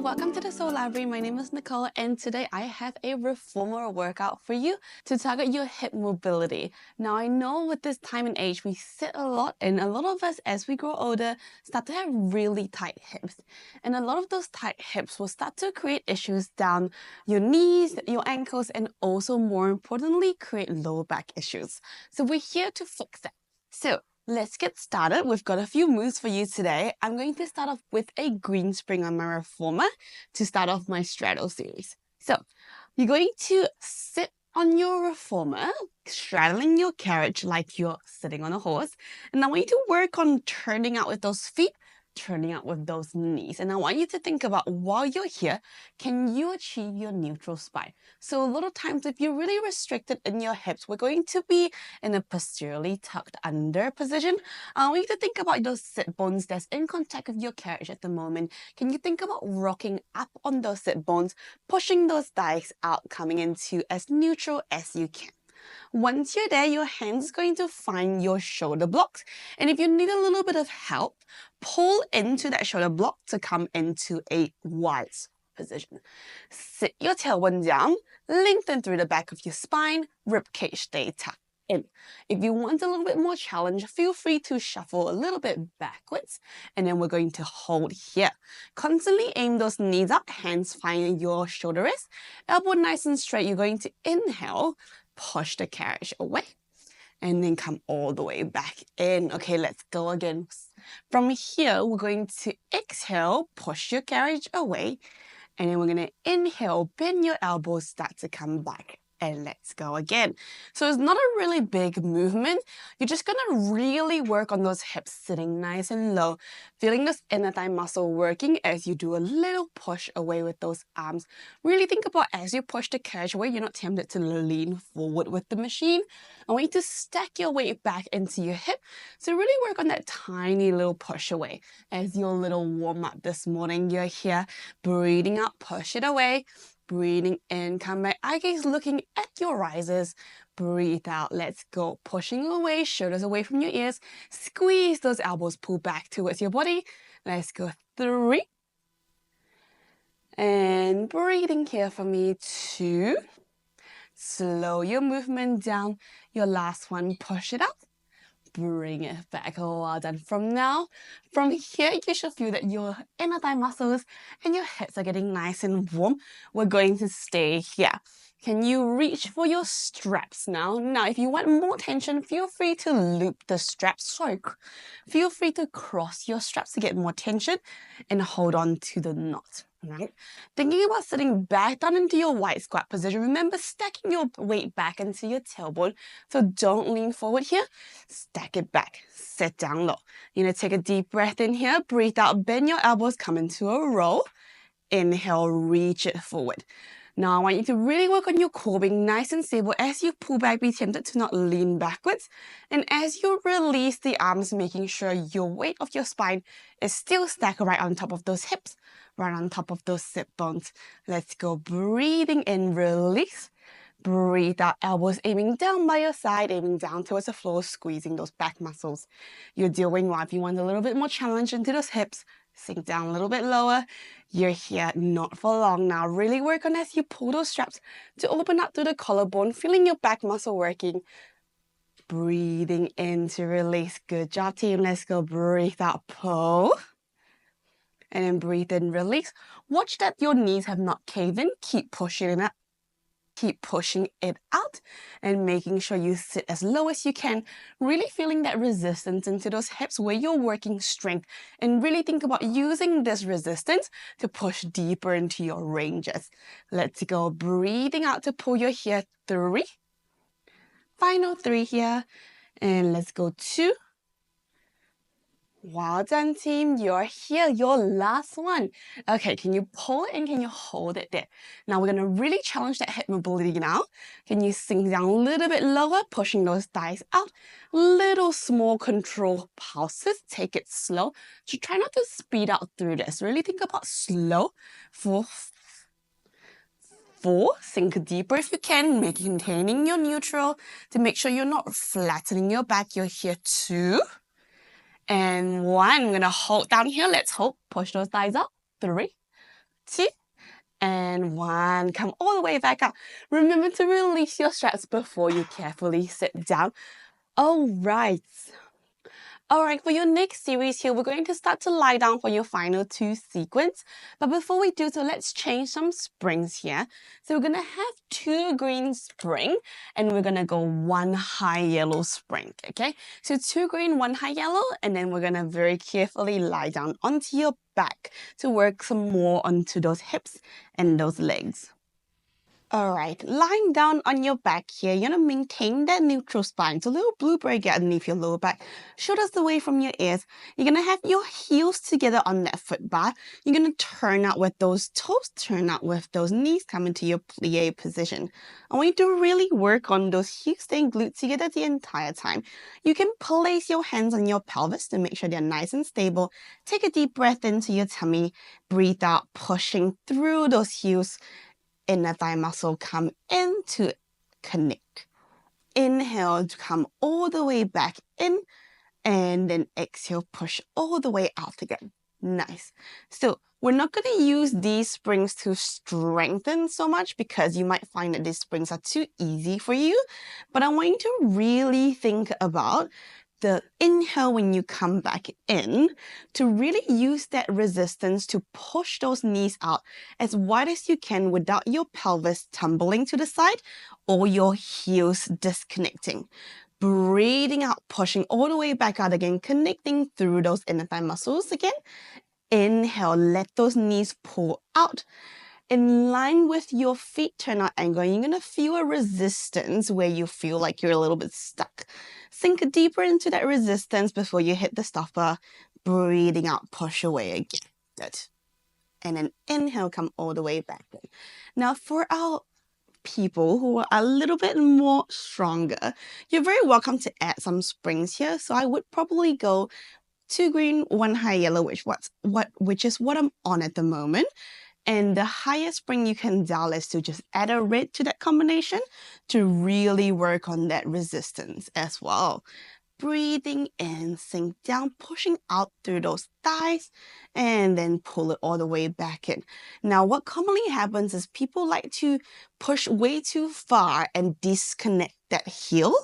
welcome to the Soul Library. My name is Nicole, and today I have a reformer workout for you to target your hip mobility. Now, I know with this time and age, we sit a lot, and a lot of us, as we grow older, start to have really tight hips. And a lot of those tight hips will start to create issues down your knees, your ankles, and also, more importantly, create lower back issues. So we're here to fix that. So let's get started. We've got a few moves for you today. I'm going to start off with a green spring on my reformer to start off my straddle series. So you're going to sit on your reformer, straddling your carriage like you're sitting on a horse. And I want you to work on turning out with those feet, turning out with those knees. And I want you to think about, while you're here, can you achieve your neutral spine? So a lot of times, if you're really restricted in your hips, we're going to be in a posteriorly tucked under position. I want you to think about those sit bones that's in contact with your carriage at the moment. Can you think about rocking up on those sit bones, pushing those thighs out, coming into as neutral as you can? Once you're there, your hand's going to find your shoulder blocks. And if you need a little bit of help, pull into that shoulder block to come into a wide position. Sit your tailbone down, lengthen through the back of your spine, ribcage stay tucked in. If you want a little bit more challenge, feel free to shuffle a little bit backwards, and then we're going to hold here. Constantly aim those knees up, hands find your shoulder rest, elbow nice and straight. You're going to inhale, push the carriage away, and then come all the way back in. Okay, let's go again. From here, we're going to exhale, push your carriage away, and then we're going to inhale, bend your elbows, start to come back. And let's go again. So it's not a really big movement. You're just gonna really work on those hips sitting nice and low, feeling this inner thigh muscle working as you do a little push away with those arms. Really think about, as you push the carriage away, you're not tempted to lean forward with the machine. I want you to stack your weight back into your hip. So really work on that tiny little push away. As your little warm up this morning, you're here, breathing out, push it away. Breathing in, come back, eye gaze looking at your risers. Breathe out, let's go. Pushing away, shoulders away from your ears. Squeeze those elbows, pull back towards your body. Let's go 3. And breathing here for me, 2. Slow your movement down. Your last one, push it up. Bring it back. Well done. From here, you should feel that your inner thigh muscles and your hips are getting nice and warm. We're going to stay here. Can you reach for your straps now? Now, if you want more tension, feel free to loop the straps. Sorry, feel free to cross your straps to get more tension and hold on to the knot. Right? Thinking about sitting back down into your wide squat position. Remember, stacking your weight back into your tailbone. So don't lean forward here. Stack it back. Sit down low. You're going to take a deep breath in here. Breathe out. Bend your elbows. Come into a roll. Inhale. Reach it forward. Now, I want you to really work on your core, being nice and stable. As you pull back, be tempted to not lean backwards. And as you release the arms, making sure your weight of your spine is still stacked right on top of those hips, right on top of those sit bones. Let's go. Breathing in, release. Breathe out, elbows aiming down by your side, aiming down towards the floor, squeezing those back muscles. You're doing well. If you want a little bit more challenge into those hips, sink down a little bit lower. You're here, not for long now. Really work on, as you pull those straps, to open up through the collarbone, feeling your back muscle working. Breathing in to release. Good job, team. Let's go. Breathe out, pull. And then breathe in, release. Watch that your knees have not caved in. Keep pushing it up. Keep pushing it out and making sure you sit as low as you can, really feeling that resistance into those hips where you're working strength, and really think about using this resistance to push deeper into your ranges. Let's go. Breathing out to pull your here. 3. Final 3 here. And let's go 2. Well done, team. You're here. Your last one. Okay, can you pull it and can you hold it there? Now, we're going to really challenge that hip mobility now. Can you sink down a little bit lower, pushing those thighs out? Little small control pulses. Take it slow. So try not to speed out through this. Really think about slow. 4. Sink deeper if you can, maintaining your neutral to make sure you're not flattening your back. You're here. 2. And 1. I'm going to hold down here. Let's hold. Push those thighs up. 3, 2, and 1. Come all the way back up. Remember to release your straps before you carefully sit down. All right. Alright, for your next series here, we're going to start to lie down for your final 2 sequence. But before we do so, let's change some springs here. So we're going to have 2 green spring, and we're going to go 1 high yellow spring, okay? So 2 green, 1 high yellow, and then we're going to very carefully lie down onto your back to work some more onto those hips and those legs. Alright, lying down on your back here, you're going to maintain that neutral spine. So little blueberry get underneath your lower back, shoulders away from your ears. You're going to have your heels together on that foot bar. You're going to turn out with those toes, turn out with those knees, come into your plie position. I want you to really work on those hips staying glued together the entire time. You can place your hands on your pelvis to make sure they're nice and stable. Take a deep breath into your tummy, breathe out, pushing through those heels. Inner thigh muscle, come in to connect. Inhale to come all the way back in, and then exhale, push all the way out again. Nice. So we're not going to use these springs to strengthen so much because you might find that these springs are too easy for you. But I want you to really think about the inhale when you come back in to really use that resistance to push those knees out as wide as you can without your pelvis tumbling to the side or your heels disconnecting. Breathing out, pushing all the way back out again, connecting through those inner thigh muscles again. Inhale, let those knees pull out. In line with your feet turnout angle, you're going to feel a resistance where you feel like you're a little bit stuck. Sink deeper into that resistance before you hit the stopper. Breathing out, push away again. Good. And then inhale, come all the way back in. Now for our people who are a little bit more stronger, you're very welcome to add some springs here. So I would probably go 2 green, 1 high yellow, which is what I'm on at the moment. And the highest spring you can dial is to just add a red to that combination to really work on that resistance as well. Breathing in, sink down, pushing out through those thighs, and then pull it all the way back in. Now, what commonly happens is people like to push way too far and disconnect that heel.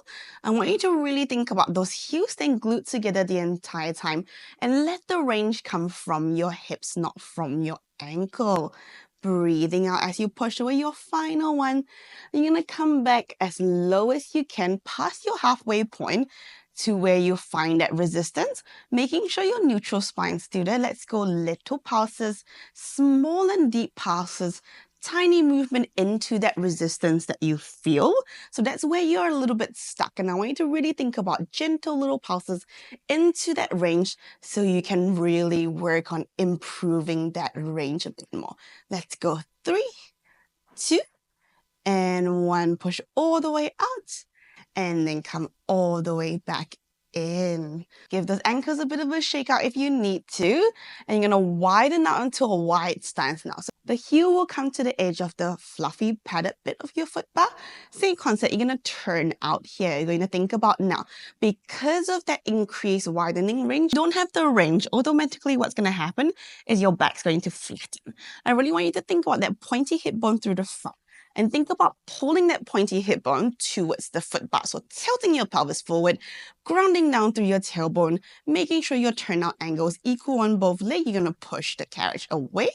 I want you to really think about those heels staying glued together the entire time and let the range come from your hips, not from your ankle. Breathing out as you push away your final one. You're going to come back as low as you can past your halfway point to where you find that resistance, making sure your neutral spine's still there. Let's go little pulses, small and deep pulses, tiny movement into that resistance that you feel. So that's where you're a little bit stuck. And I want you to really think about gentle little pulses into that range so you can really work on improving that range a bit more. Let's go 3, 2, and 1. Push all the way out. And then come all the way back in. Give those ankles a bit of a shake out if you need to. And you're going to widen out into a wide stance now. So the heel will come to the edge of the fluffy padded bit of your foot bar. Same concept, you're going to turn out here. You're going to think about now, because of that increased widening range, you don't have the range. Automatically what's going to happen is your back's going to flatten. I really want you to think about that pointy hip bone through the front. And think about pulling that pointy hip bone towards the foot bar. So tilting your pelvis forward, grounding down through your tailbone, making sure your turnout angle is equal on both legs. You're going to push the carriage away,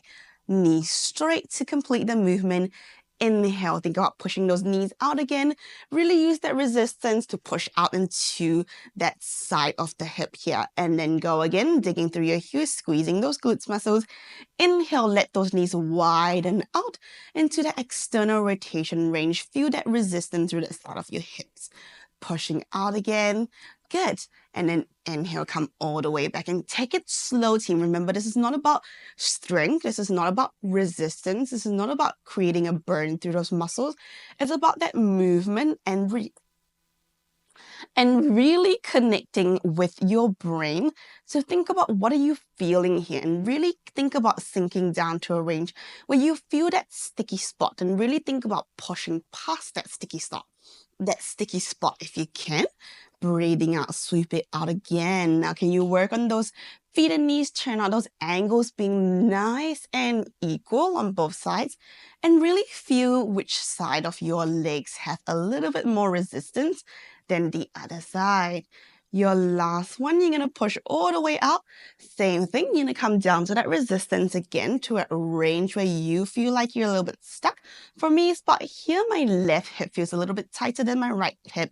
knees straight to complete the movement. Inhale, think about pushing those knees out again. Really use that resistance to push out into that side of the hip here. And then go again, digging through your heels, squeezing those glutes muscles. Inhale, let those knees widen out into the external rotation range. Feel that resistance through the side of your hips. Pushing out again. Good. And then inhale, come all the way back and take it slow, team. Remember, this is not about strength. This is not about resistance. This is not about creating a burn through those muscles. It's about that movement and really connecting with your brain. So think about what are you feeling here and really think about sinking down to a range where you feel that sticky spot and really think about pushing past that sticky spot if you can. Breathing out, sweep it out again. Now, can you work on those Feet and knees turn out, those angles being nice and equal on both sides, and really feel which side of your legs have a little bit more resistance than the other side. Your last one, you're going to push all the way out. Same thing, you're going to come down to that resistance again to a range where you feel like you're a little bit stuck. For me, spot here, my left hip feels a little bit tighter than my right hip,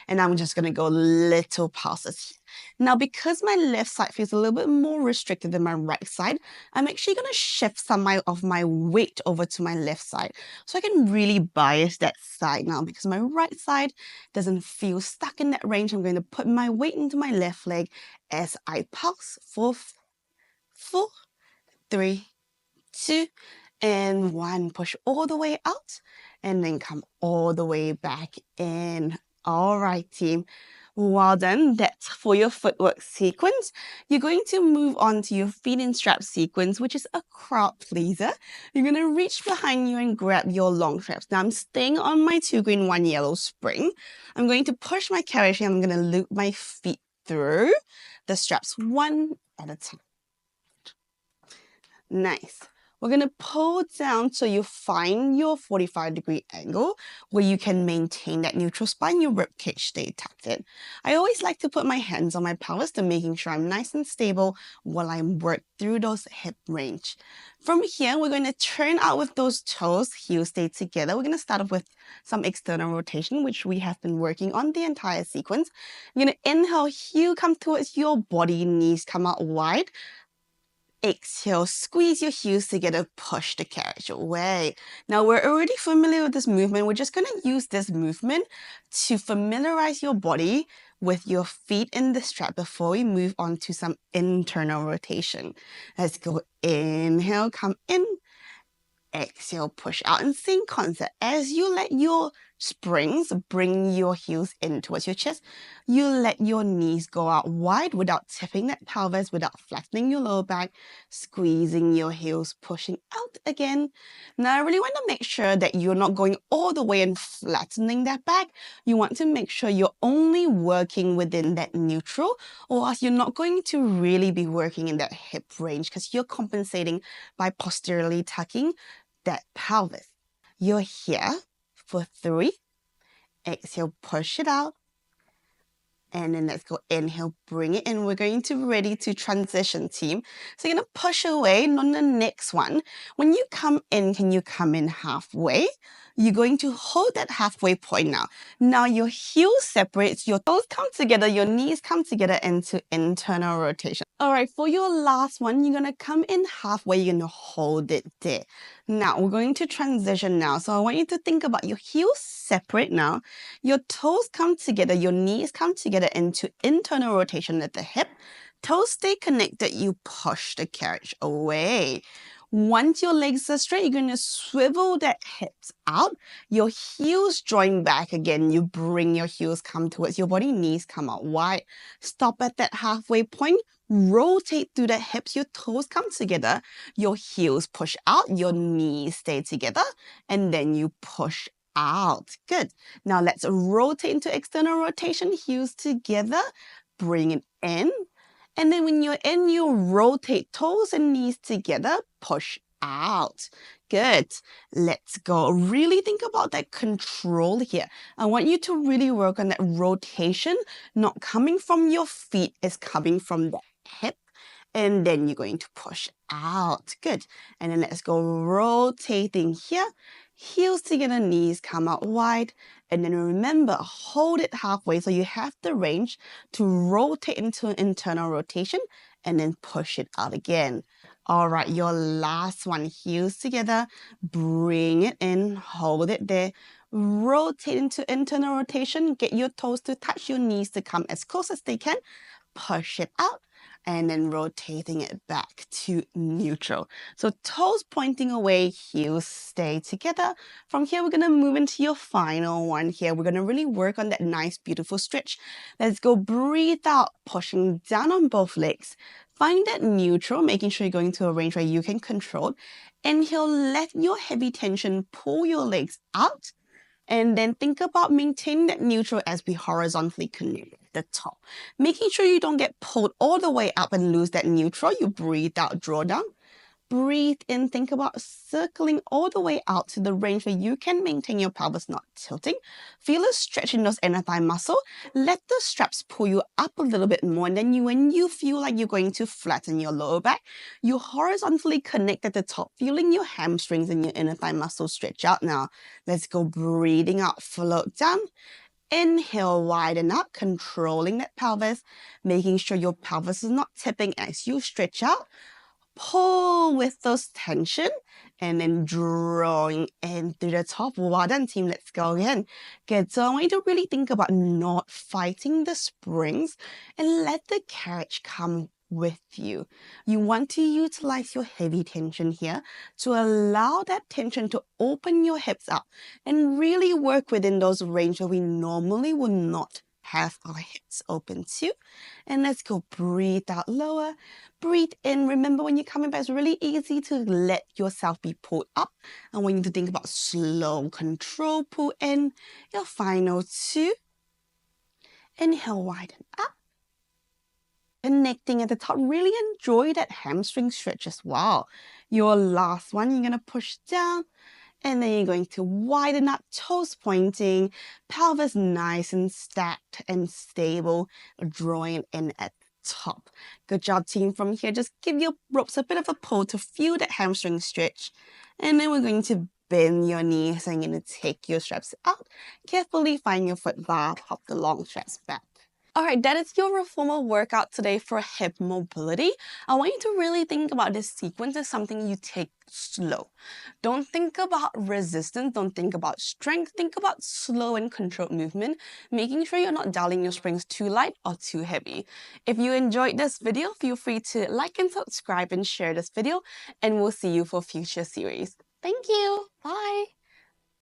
and I'm just going to go little pulses. Now, because my left side feels a little bit more restricted than my right side, I'm actually going to shift some of my weight over to my left side. So I can really bias that side now because my right side doesn't feel stuck in that range. I'm going to put my weight into my left leg as I pulse. 4, 3, 2, and 1. Push all the way out and then come all the way back in. All right, team. Well done. That's for your footwork sequence. You're going to move on to your feet in strap sequence, which is a crowd pleaser. You're going to reach behind you and grab your long straps. Now I'm staying on my 2 green, 1 yellow spring. I'm going to push my carriage and I'm going to loop my feet through the straps one at a time. Nice. We're going to pull down so you find your 45-degree angle where you can maintain that neutral spine, your rib cage stay tucked in. I always like to put my hands on my pelvis to making sure I'm nice and stable while I work through those hip range. From here, we're going to turn out with those toes, heels stay together. We're going to start off with some external rotation, which we have been working on the entire sequence. You're going to inhale, heel come towards your body, knees come out wide. Exhale, squeeze your heels together, push the carriage away. Now we're already familiar with this movement. We're just going to use this movement to familiarize your body with your feet in the strap before we move on to some internal rotation. Let's go. Inhale, come in. Exhale, push out. And same concept. As you let your springs bring your heels in towards your chest, you let your knees go out wide without tipping that pelvis, without flattening your lower back, squeezing your heels, pushing out again. Now I really want to make sure that you're not going all the way and flattening that back. You want to make sure you're only working within that neutral, or else you're not going to really be working in that hip range because you're compensating by posteriorly tucking that pelvis. You're here for 3. Exhale, push it out. And then let's go inhale, bring it in. We're going to be ready to transition, team. So you're going to push away. And on the next one, when you come in, can you come in halfway? You're going to hold that halfway point now. Now your heels separate, your toes come together, your knees come together into internal rotation. All right, for your last one, you're going to come in halfway. You're going to hold it there. Now we're going to transition now. So I want you to think about your heels separate now. Your toes come together, your knees come together into internal rotation at the hip. Toes stay connected, you push the carriage away. Once your legs are straight, you're going to swivel that hips out. Your heels join back again. You bring your heels come towards your body, knees come out wide. Stop at that halfway point. Rotate through the hips, your toes come together. Your heels push out, your knees stay together, and then you push out. Good. Now let's rotate into external rotation, heels together. Bring it in. And then when you're in, you rotate toes and knees together, push out. Good. Let's go. Really think about that control here. I want you to really work on that rotation, not coming from your feet, it's coming from the hip. And then you're going to push out. Good. And then let's go rotating here. Heels together, knees come out wide. And then remember, hold it halfway so you have the range to rotate into an internal rotation and then push it out again. All right, your last one, heels together, bring it in, hold it there. Rotate into internal rotation, get your toes to touch your knees to come as close as they can. Push it out. And then rotating it back to neutral. So toes pointing away, heels stay together. From here, we're going to move into your final one here. We're going to really work on that nice, beautiful stretch. Let's go. Breathe out, pushing down on both legs. Find that neutral, making sure you're going to a range where you can control. Inhale, let your heavy tension pull your legs out. And then think about maintaining that neutral as we horizontally connect the top. Making sure you don't get pulled all the way up and lose that neutral. You breathe out, draw down. Breathe in, think about circling all the way out to the range where you can maintain your pelvis not tilting. Feel a stretch in those inner thigh muscle. Let the straps pull you up a little bit more. And then when you feel like you're going to flatten your lower back, you horizontally connect at the top, feeling your hamstrings and your inner thigh muscles stretch out. Now, let's go breathing out, float down. Inhale, widen up, controlling that pelvis, making sure your pelvis is not tipping as you stretch out. Pull with those tension and then drawing in through the top. Well done, team. Let's go again. Good. So I want you to really think about not fighting the springs and let the carriage come with you. You want to utilize your heavy tension here to allow that tension to open your hips up and really work within those range where we normally would not have our hips open too. And let's go breathe out lower, breathe in. Remember, when you're coming back, it's really easy to let yourself be pulled up. And we need to think about slow control, pull in. Your final two. Inhale, widen up. Connecting at the top. Really enjoy that hamstring stretch as well. Your last one, you're going to push down. And then you're going to widen up, toes pointing, pelvis nice and stacked and stable, drawing in at the top. Good job, team. From here, just give your ropes a bit of a pull to feel that hamstring stretch. And then we're going to bend your knees and you're going to take your straps out. Carefully find your foot bar, pop the long straps back. All right, that is your reformer workout today for hip mobility. I want you to really think about this sequence as something you take slow. Don't think about resistance, don't think about strength, think about slow and controlled movement, making sure you're not dialing your springs too light or too heavy. If you enjoyed this video, feel free to like and subscribe and share this video, and we'll see you for future series. Thank you. Bye.